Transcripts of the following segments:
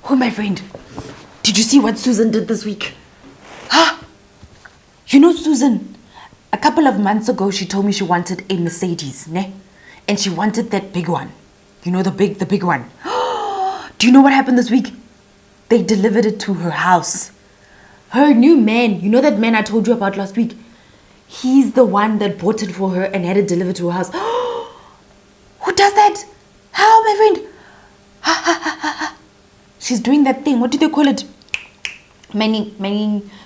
Oh, my friend, did you see what Susan did this week? Huh? You know Susan, a couple of months ago, she told me she wanted a Mercedes, ne? And she wanted that big one. You know, the big one. Do you know what happened this week? They delivered it to her house. Her new man, you know that man I told you about last week? He's the one that bought it for her and had it delivered to her house. Who does that? How, my friend? She's doing that thing. What do they call it?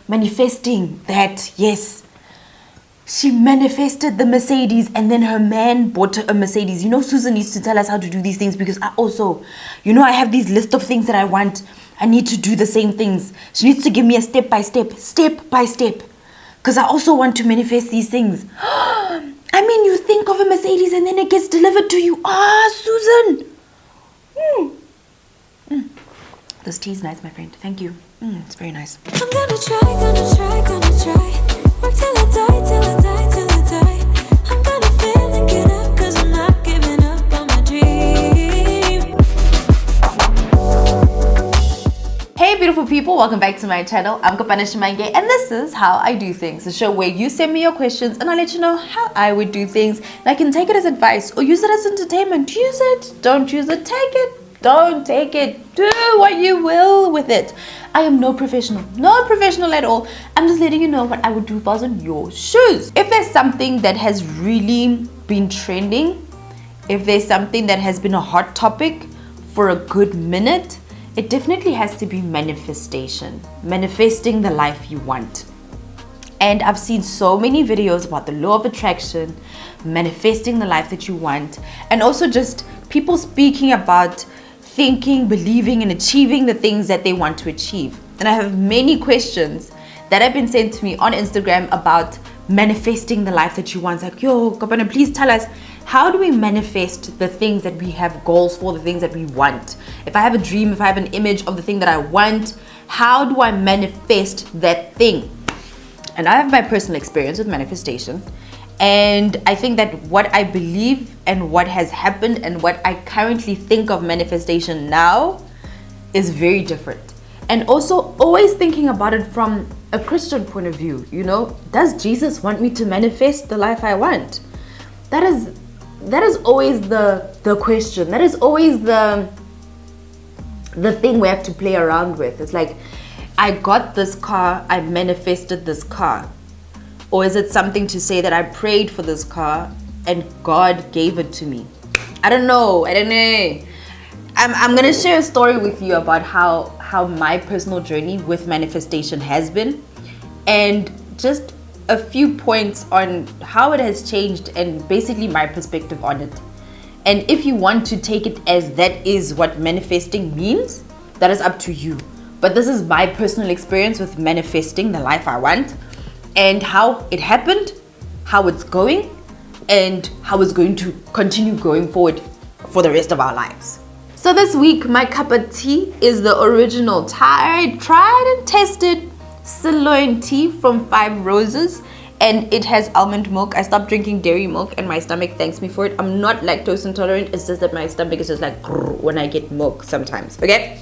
Manifesting that, yes. She manifested the Mercedes and then her man bought her a Mercedes. You know, Susan needs to tell us how to do these things because I also, you know, I have these list of things that I want. I need to do the same things. She needs to give me a step by step. Because I also want to manifest these things. I mean, you think of a Mercedes and then it gets delivered to you. Susan. This tea is nice, my friend. Thank you. It's very nice. I'm gonna try. Work till I die. I'm gonna fail and get up, 'cause I'm not giving up on my dream. Hey beautiful people, welcome back to my channel. I'm Kopano and this is How I Do Things, a show where you send me your questions and I'll let you know how I would do things. And I can take it as advice or use it as entertainment. Use it, don't use it, take it, don't take it. Do what you will with it. I am no professional at all. I'm just letting you know what I would do if I was in your shoes. If there's something that has really been trending, if there's something that has been a hot topic for a good minute, it definitely has to be manifestation. Manifesting the life you want. And I've seen so many videos about the law of attraction, manifesting the life that you want, and also just people speaking about thinking, believing, and achieving the things that they want to achieve. And I have many questions that have been sent to me on Instagram about manifesting the life that you want. Like, yo, Kopano, please tell us, how do we manifest the things that we have goals for, the things that we want? If I have a dream, if I have an image of the thing that I want, how do I manifest that thing? And I have my personal experience with manifestation. And I think that what I believe and what has happened and what I currently think of manifestation now is very different. And also always thinking about it from a Christian point of view, you know, does Jesus want me to manifest the life I want? That is always the question. That is always the thing we have to play around with. It's like, I got this car, I manifested this car. Or is it something to say that I prayed for this car and God gave it to me? I don't know. I'm gonna share a story with you about how my personal journey with manifestation has been, and just a few points on how it has changed and basically my perspective on it. And if you want to take it as that is what manifesting means, that is up to you. But this is my personal experience with manifesting the life I want, and how it happened, how it's going, and how it's going to continue going forward for the rest of our lives. So this week, my cup of tea is the original tried and tested sirloin tea from 5 Roses, and it has almond milk. I stopped drinking dairy milk and my stomach thanks me for it. I'm not lactose intolerant, it's just that my stomach is just like when I get milk sometimes, okay?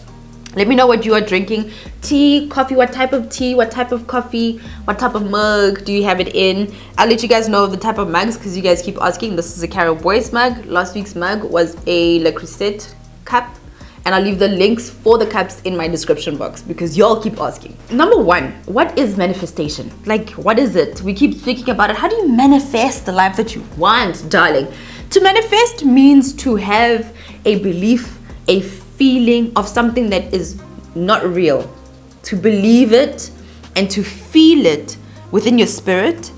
Let me know what you are drinking. Tea, coffee, what type of tea, what type of coffee, what type of mug do you have it in? I'll let you guys know the type of mugs because you guys keep asking. This is a Carol Boyce mug. Last week's mug was a Le Creuset cup. And I'll leave the links for the cups in my description box because y'all keep asking. Number 1, what is manifestation? Like, what is it? We keep thinking about it. How do you manifest the life that you want, darling? To manifest means to have a belief, a feeling of something that is not real, to believe it and to feel it within your spirit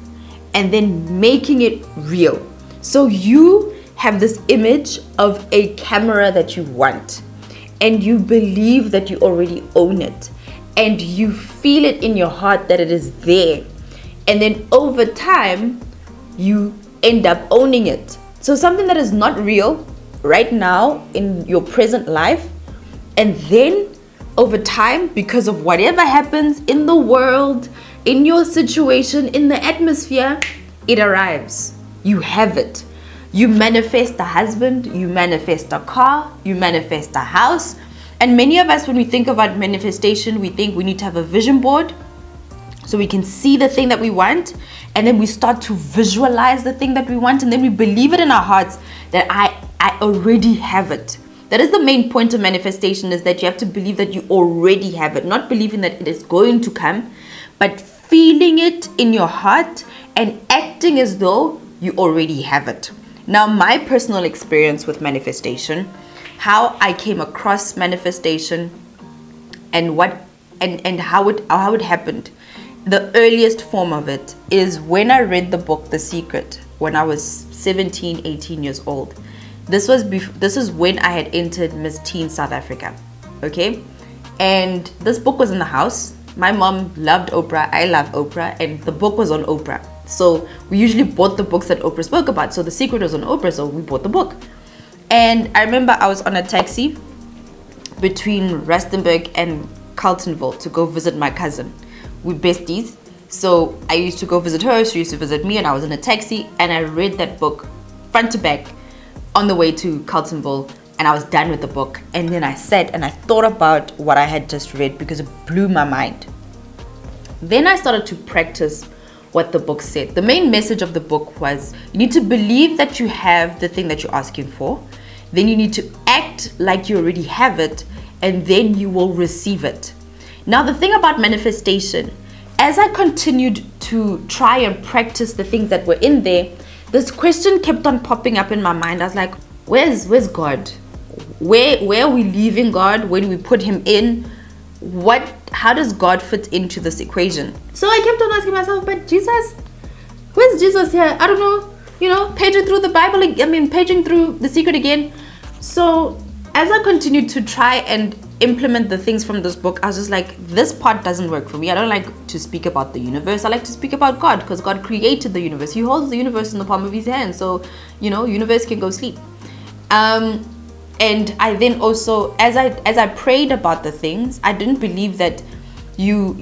and then making it real. So you have this image of a camera that you want and you believe that you already own it and you feel it in your heart that it is there, and then over time you end up owning it. So something that is not real right now in your present life, and then over time, because of whatever happens in the world, in your situation, in the atmosphere, it arrives. You have it. You manifest a husband, you manifest a car, you manifest a house, And many of us, when we think about manifestation, we think we need to have a vision board so we can see the thing that we want, and then we start to visualize the thing that we want, and then we believe it in our hearts that I already have it. That is the main point of manifestation, is that you have to believe that you already have it, not believing that it is going to come, but feeling it in your heart and acting as though you already have it. Now, my personal experience with manifestation, how I came across manifestation and how it happened. The earliest form of it is when I read the book The Secret when I was 17, 18 years old. This is when I had entered Miss Teen South Africa. Okay? And this book was in the house. My mom loved Oprah, I love Oprah, and the book was on Oprah. So we usually bought the books that Oprah spoke about. So The Secret was on Oprah, so we bought the book. And I remember I was on a taxi between Rustenburg and Carltonville to go visit my cousin. We're besties. So I used to go visit her, she used to visit me, and I was in a taxi, and I read that book front to back on the way to Carltonville, and I was done with the book. And then I sat and I thought about what I had just read because it blew my mind. Then I started to practice what the book said. The main message of the book was you need to believe that you have the thing that you're asking for. Then you need to act like you already have it, and then you will receive it. Now, the thing about manifestation, as I continued to try and practice the things that were in there, this question kept on popping up in my mind. I was like, where's God? Where are we leaving God? Where do we put him in? How does God fit into this equation? So I kept on asking myself, but Jesus, where's Jesus here? I don't know, paging through the Bible, paging through The Secret again. So as I continued to try and implement the things from this book, I was just like, this part doesn't work for me. I don't like to speak about the universe. I like to speak about God, because God created the universe. He holds the universe in the palm of his hand. So, universe can go sleep. And I then also, as I prayed about the things, I didn't believe that you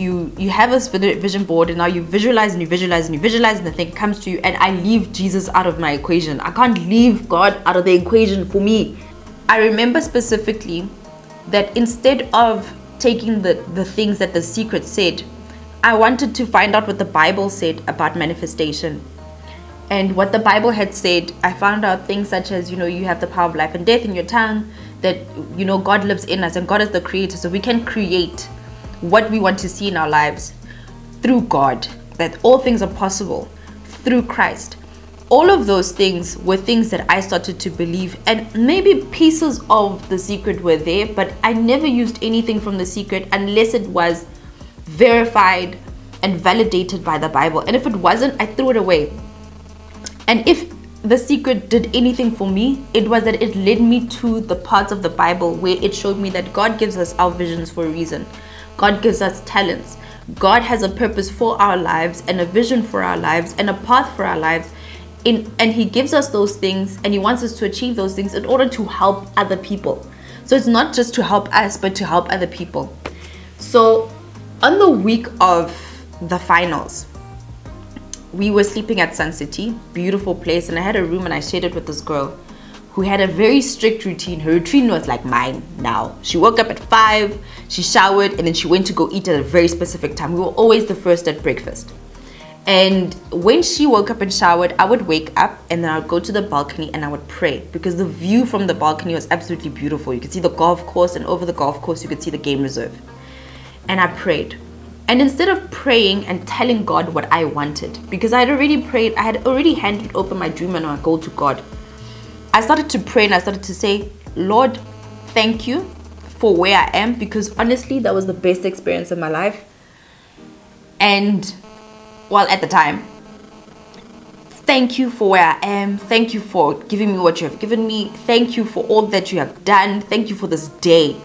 have a vision board, and now you visualize and you visualize and you visualize, and the thing comes to you, and I leave Jesus out of my equation. I can't leave God out of the equation for me. I remember specifically that instead of taking the things that The Secret said, I wanted to find out what the Bible said about manifestation. And what the Bible had said, I found out things such as, you have the power of life and death in your tongue, that, God lives in us and God is the creator. So we can create what we want to see in our lives through God, that all things are possible through Christ. All of those things were things that I started to believe, and maybe pieces of The Secret were there, but I never used anything from The Secret unless it was verified and validated by the Bible. And if it wasn't, I threw it away. And if The Secret did anything for me, it was that it led me to the parts of the Bible where it showed me that God gives us our visions for a reason. God gives us talents. God has a purpose for our lives and a vision for our lives and a path for our lives. And he gives us those things, and he wants us to achieve those things in order to help other people. So it's not just to help us, but to help other people. So on the week of the finals, we were sleeping at Sun City, beautiful place, and I had a room and I shared it with this girl who had a very strict routine. Her routine was like mine now. She woke up at 5, she showered, and then she went to go eat at a very specific time. We were always the first at breakfast. And when she woke up and showered, I would wake up and then I would go to the balcony and I would pray, because the view from the balcony was absolutely beautiful. You could see the golf course, and over the golf course you could see the game reserve. And I prayed. And instead of praying and telling God what I wanted, because I had already prayed, I had already handed over my dream and my goal to God, I started to pray and I started to say, Lord, thank you for where I am, because honestly, that was the best experience of my life. And well, at the time, thank you for where I am. Thank you for giving me what you have given me. Thank you for all that you have done. Thank you for this day.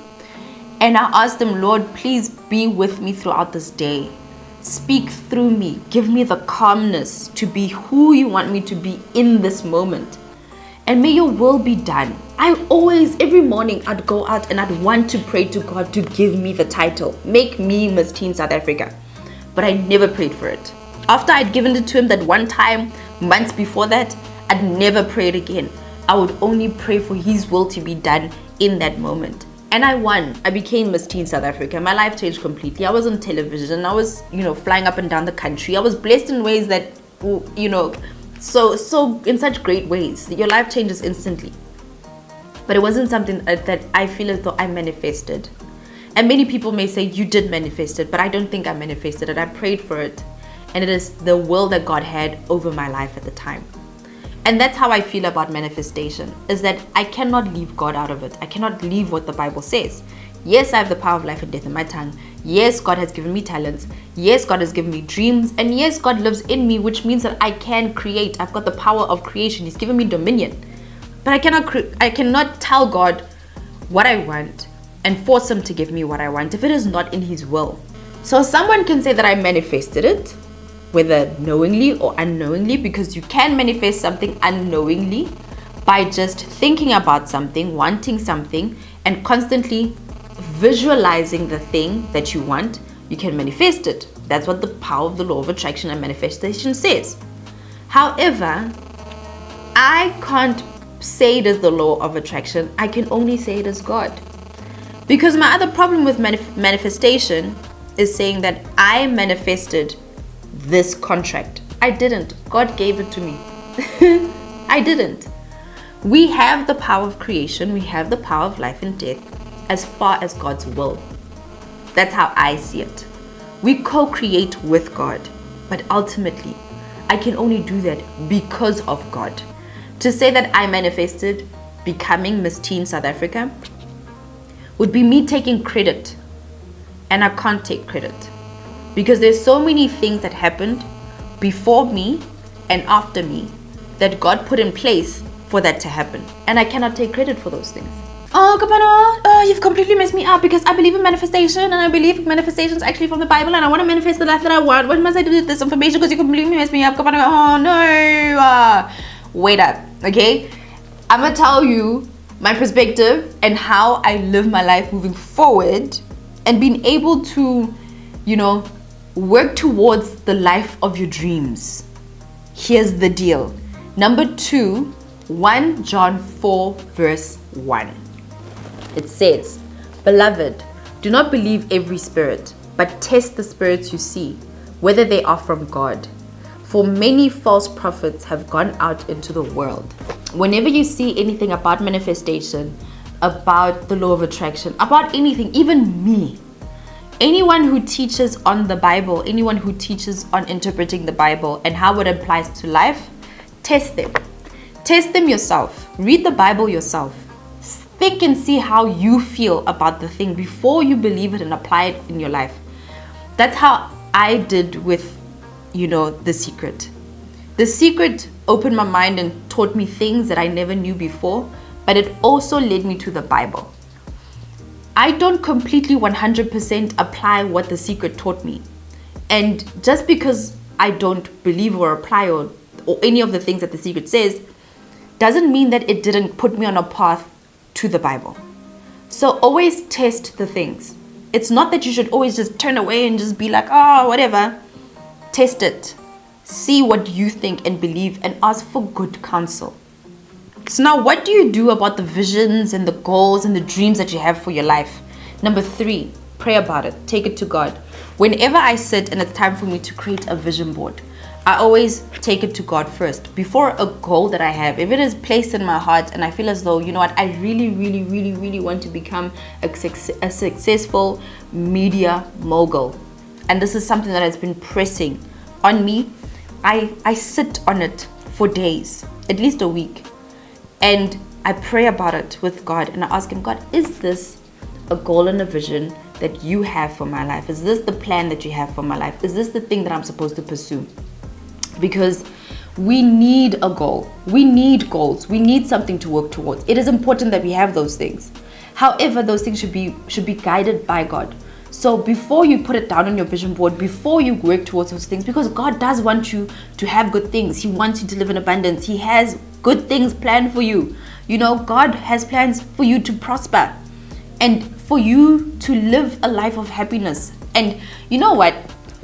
And I asked him, Lord, please be with me throughout this day. Speak through me. Give me the calmness to be who you want me to be in this moment. And may your will be done. Every morning, I'd go out and I'd want to pray to God to give me the title. Make me Miss Teen South Africa. But I never prayed for it. After I'd given it to him that one time, months before that, I'd never prayed again. I would only pray for his will to be done in that moment. And I won. I became Miss Teen South Africa. My life changed completely. I was on television. I was, flying up and down the country. I was blessed in ways that, so in such great ways. Your life changes instantly. But it wasn't something that I feel as though I manifested. And many people may say, you did manifest it, but I don't think I manifested it. I prayed for it. And it is the will that God had over my life at the time. And that's how I feel about manifestation, is that I cannot leave God out of it. I cannot leave what the Bible says. Yes, I have the power of life and death in my tongue. Yes, God has given me talents. Yes, God has given me dreams. And yes, God lives in me, which means that I can create. I've got the power of creation. He's given me dominion. But I cannot tell God what I want and force him to give me what I want if it is not in his will. So someone can say that I manifested it, whether knowingly or unknowingly, because you can manifest something unknowingly by just thinking about something, wanting something, and constantly visualizing the thing that you want. You can manifest it. That's what the power of the law of attraction and manifestation says. However, I can't say it is the law of attraction. I can only say it is God. Because my other problem with manifestation is saying that I manifested this contract. I didn't. God gave it to me. I didn't. We have the power of creation. We have the power of life and death as far as God's will. That's how I see it. We co-create with God. But ultimately, I can only do that because of God. To say that I manifested becoming Miss Teen South Africa would be me taking credit. And I can't take credit. Because there's so many things that happened before me and after me that God put in place for that to happen. And I cannot take credit for those things. Oh, Kopano, you've completely messed me up, because I believe in manifestation, and I believe manifestation is actually from the Bible, and I want to manifest the life that I want. What must I do with this information? Because you completely messed me up, Kopano. Oh, no. Wait up, okay? I'm going to tell you my perspective and how I live my life moving forward, and being able to, work towards the life of your dreams. Here's the deal. Number 2, 1 John 4 verse 1. It says, "Beloved, do not believe every spirit, but test the spirits you see, whether they are from God. For many false prophets have gone out into the world." Whenever you see anything about manifestation, about the law of attraction, about anything, even me, anyone who teaches on the Bible, anyone who teaches on interpreting the Bible and how it applies to life, test them. Test them yourself. Read the Bible yourself. Think and see how you feel about the thing before you believe it and apply it in your life. That's how I did with, The Secret. The Secret opened my mind and taught me things that I never knew before, but it also led me to the Bible. I don't completely 100% apply what The Secret taught me. And just because I don't believe or apply or any of the things that The Secret says, doesn't mean that it didn't put me on a path to the Bible. So always test the things. It's not that you should always just turn away and just be like, oh, whatever. Test it. See what you think and believe, and ask for good counsel. So now, what do you do about the visions and the goals and the dreams that you have for your life? Number 3, pray about it. Take it to God. Whenever I sit and it's time for me to create a vision board, I always take it to God first. Before a goal that I have, if it is placed in my heart and I feel as though, I really, really, really, really want to become a successful media mogul. And this is something that has been pressing on me. I sit on it for days, at least a week. And I pray about it with God, and I ask him, God, is this a goal and a vision that you have for my life? Is this the plan that you have for my life? Is this the thing that I'm supposed to pursue? Because we need a goal. We need goals. We need something to work towards. It is important that we have those things. However, those things should be guided by God. So before you put it down on your vision board, before you work towards those things, because God does want you to have good things. He wants you to live in abundance. He has good things planned for you. God has plans for you to prosper and for you to live a life of happiness. And you know what?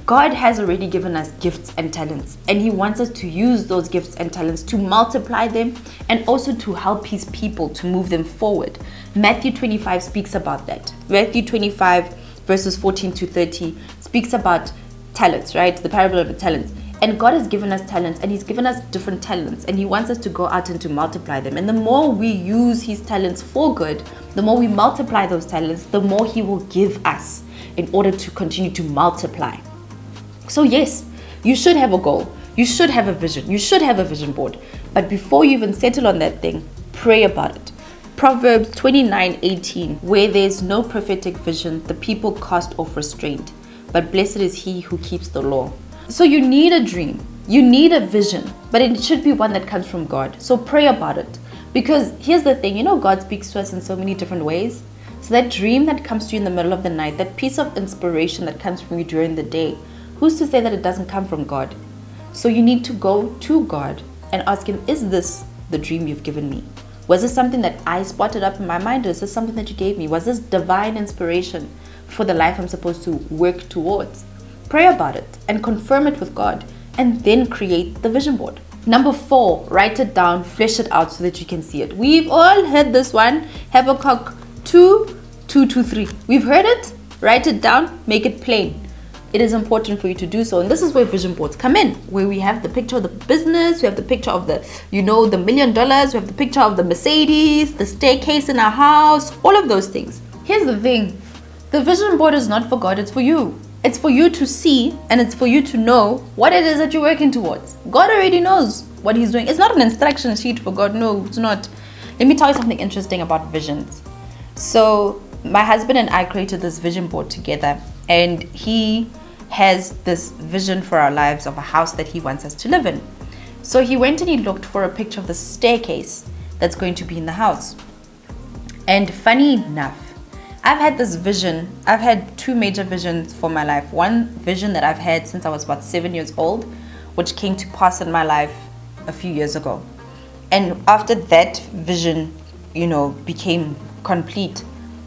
God has already given us gifts and talents, and He wants us to use those gifts and talents to multiply them and also to help His people to move them forward. Matthew 25 speaks about that. Matthew 25 verses 14 to 30 speaks about talents, right? The parable of the talents. And God has given us talents, and He's given us different talents, and He wants us to go out and to multiply them. And the more we use His talents for good, the more we multiply those talents, the more He will give us in order to continue to multiply. So yes, you should have a goal. You should have a vision. You should have a vision board. But before you even settle on that thing, pray about it. Proverbs 29:18, where there's no prophetic vision, the people cast off restraint. But blessed is he who keeps the law. So you need a dream. You need a vision. But it should be one that comes from God. So pray about it. Because here's the thing, God speaks to us in so many different ways. So that dream that comes to you in the middle of the night, that piece of inspiration that comes from you during the day, who's to say that it doesn't come from God? So you need to go to God and ask Him, is this the dream you've given me? Was this something that I spotted up in my mind, or is this something that you gave me? Was this divine inspiration for the life I'm supposed to work towards? Pray about it and confirm it with God, and then create the vision board. Number 4, write it down, flesh it out so that you can see it. We've all heard this one, Habakkuk 2:2-3. We've heard it, write it down, make it plain. It is important for you to do so. And this is where vision boards come in, where we have the picture of the business, we have the picture of the $1 million, we have the picture of the Mercedes, the staircase in our house, all of those things. Here's the thing, the vision board is not for God, it's for you. It's for you to see, and it's for you to know what it is that you're working towards. God already knows what He's doing. It's not an instruction sheet for God. No, it's not. Let me tell you something interesting about visions. So my husband and I created this vision board together, and he has this vision for our lives of a house that he wants us to live in. So he went and he looked for a picture of the staircase that's going to be in the house. And funny enough, I've had this vision. I've had 2 major visions for my life. One vision that I've had since I was about 7 years old, which came to pass in my life a few years ago. And after that vision, became complete,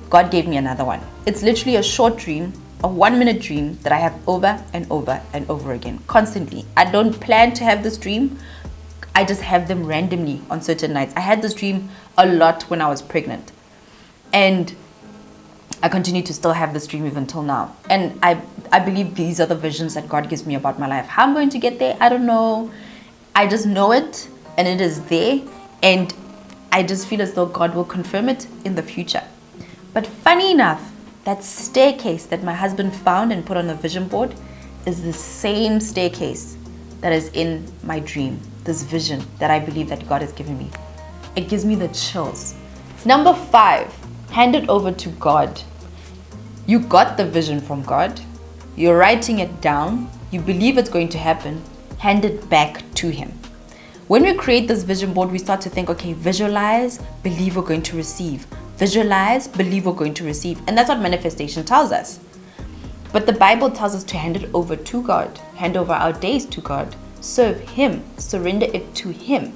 God gave me another one. It's literally a short dream, a 1-minute dream that I have over and over and over again, constantly. I don't plan to have this dream. I just have them randomly on certain nights. I had this dream a lot when I was pregnant. And I continue to still have this dream even till now. And I believe these are the visions that God gives me about my life. How I'm going to get there, I don't know. I just know it, and it is there. And I just feel as though God will confirm it in the future. But funny enough, that staircase that my husband found and put on the vision board is the same staircase that is in my dream. This vision that I believe that God has given me. It gives me the chills. Number 5, hand it over to God. You got the vision from God. You're writing it down. You believe it's going to happen. Hand it back to Him. When we create this vision board, we start to think, okay, visualize, believe we're going to receive. Visualize, believe we're going to receive. And that's what manifestation tells us. But the Bible tells us to hand it over to God. Hand over our days to God. Serve Him. Surrender it to Him.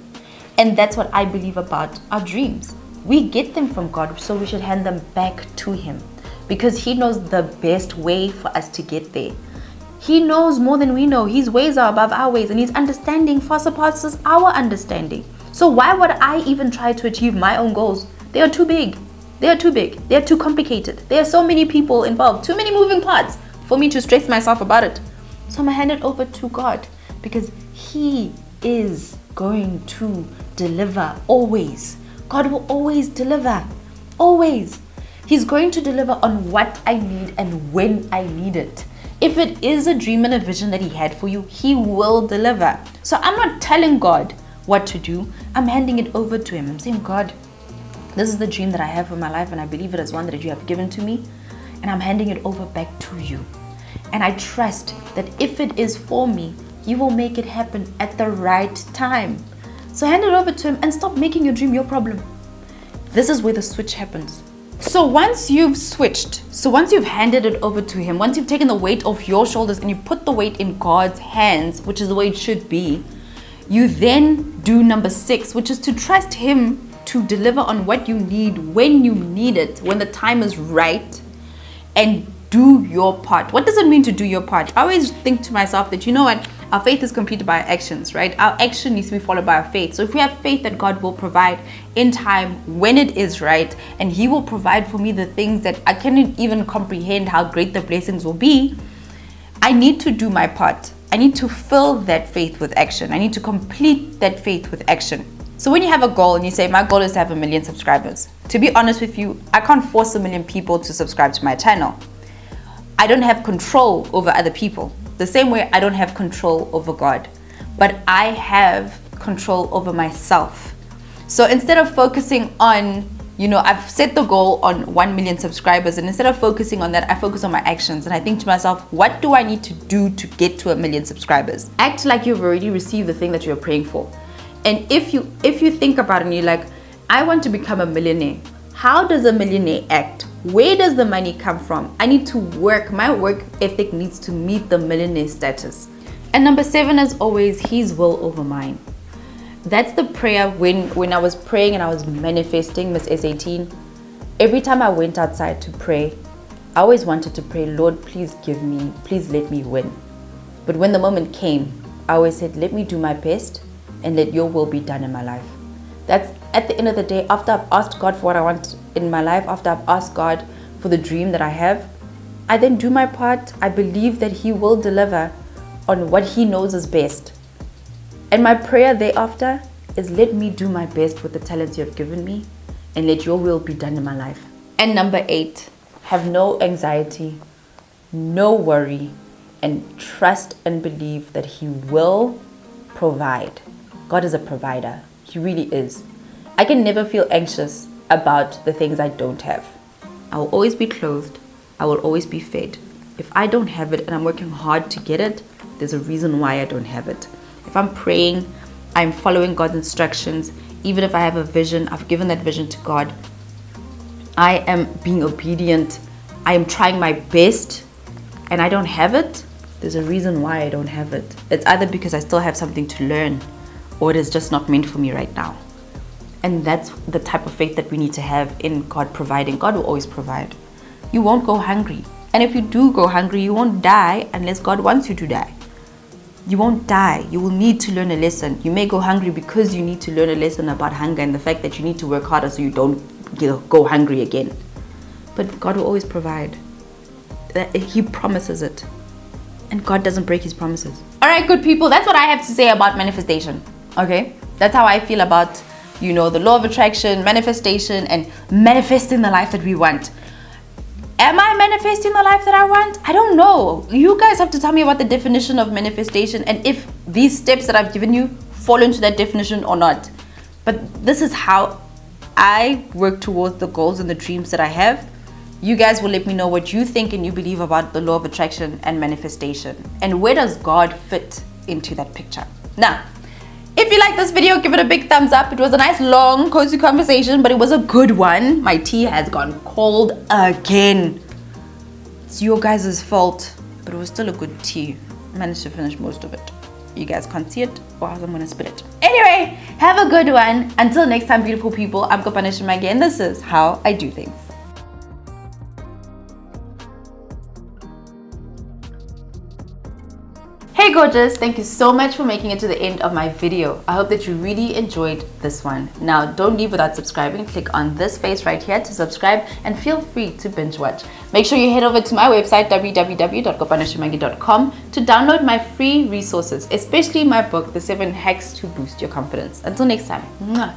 And that's what I believe about our dreams. We get them from God, so we should hand them back to Him. Because He knows the best way for us to get there. He knows more than we know. His ways are above our ways, and His understanding far surpasses our understanding. So why would I even try to achieve my own goals? They are too big. They are too big. They are too complicated. There are so many people involved, too many moving parts for me to stress myself about it. So I'm going to hand it over to God, because He is going to deliver always. God will always deliver. Always. He's going to deliver on what I need and when I need it. If it is a dream and a vision that He had for you, He will deliver. So I'm not telling God what to do. I'm handing it over to Him. I'm saying, God, this is the dream that I have for my life, and I believe it is one that You have given to me, and I'm handing it over back to You. And I trust that if it is for me, You will make it happen at the right time. So hand it over to Him and stop making your dream your problem. This is where the switch happens. So once you've switched, once you've handed it over to Him, once you've taken the weight off your shoulders and you put the weight in God's hands, which is the way it should be, you then do number 6, which is to trust Him to deliver on what you need when you need it, when the time is right, and do your part. What does it mean to do your part? I always think to myself that, you know what, our faith is completed by our actions, right? Our action needs to be followed by our faith. So if we have faith that God will provide in time when it is right, and He will provide for me the things that I cannot even comprehend how great the blessings will be, I need to do my part. I need to fill that faith with action. I need to complete that faith with action. So when you have a goal and you say, my goal is to have 1 million subscribers, to be honest with you, I can't force 1 million people to subscribe to my channel. I don't have control over other people. The same way I don't have control over God. But I have control over myself. So instead of focusing on, I've set the goal on 1 million subscribers, and instead of focusing on that, I focus on my actions. And I think to myself, what do I need to do to get to 1 million subscribers? Act like you've already received the thing that you're praying for. And if you think about it and you're like, I want to become a millionaire. How does a millionaire act? Where does the money come from? I need to work. My work ethic needs to meet the millionaire status. And number 7 is always His will over mine. That's the prayer when I was praying and I was manifesting Miss S18. Every time I went outside to pray, I always wanted to pray, Lord, please let me win. But when the moment came, I always said, let me do my best and let your will be done in my life. That's at the end of the day, after I've asked God for what I want in my life, after I've asked God for the dream that I have, I then do my part. I believe that He will deliver on what He knows is best. And my prayer thereafter is, let me do my best with the talents you have given me and let your will be done in my life. And number 8, have no anxiety, no worry, and trust and believe that He will provide. God is a provider. He really is. I can never feel anxious about the things I don't have. I will always be clothed. I will always be fed. If I don't have it and I'm working hard to get it, there's a reason why I don't have it. If I'm praying, I'm following God's instructions. Even if I have a vision, I've given that vision to God. I am being obedient. I am trying my best and I don't have it. There's a reason why I don't have it. It's either because I still have something to learn, or it is just not meant for me right now. And that's the type of faith that we need to have in God providing. God will always provide. You won't go hungry. And if you do go hungry, you won't die unless God wants you to die. You won't die. You will need to learn a lesson. You may go hungry because you need to learn a lesson about hunger and the fact that you need to work harder so you don't go hungry again. But God will always provide. He promises it. And God doesn't break His promises. All right, good people. That's what I have to say about manifestation. Okay? That's how I feel about, the law of attraction, manifestation, and manifesting the life that we want. Am I manifesting the life that I want? I don't know. You guys have to tell me about the definition of manifestation and if these steps that I've given you fall into that definition or not. But this is how I work towards the goals and the dreams that I have. You guys will let me know what you think and you believe about the law of attraction and manifestation. And where does God fit into that picture? Now, if you like this video, give it a big thumbs up. It was a nice, long, cozy conversation, but it was a good one. My tea has gone cold again. It's your guys' fault, but it was still a good tea. I managed to finish most of it. You guys can't see it, or else I'm going to spit it. Anyway, have a good one. Until next time, beautiful people, I'm Kopano and this is how I do things. Hey gorgeous, thank you so much for making it to the end of my video. I hope that you really enjoyed this one. Now don't leave without subscribing. Click on this face right here to subscribe and feel free to binge watch. Make sure you head over to my website www.kopanoshimangi.com to download my free resources, especially my book, The 7 Hacks to Boost Your Confidence. Until next time. Mwah.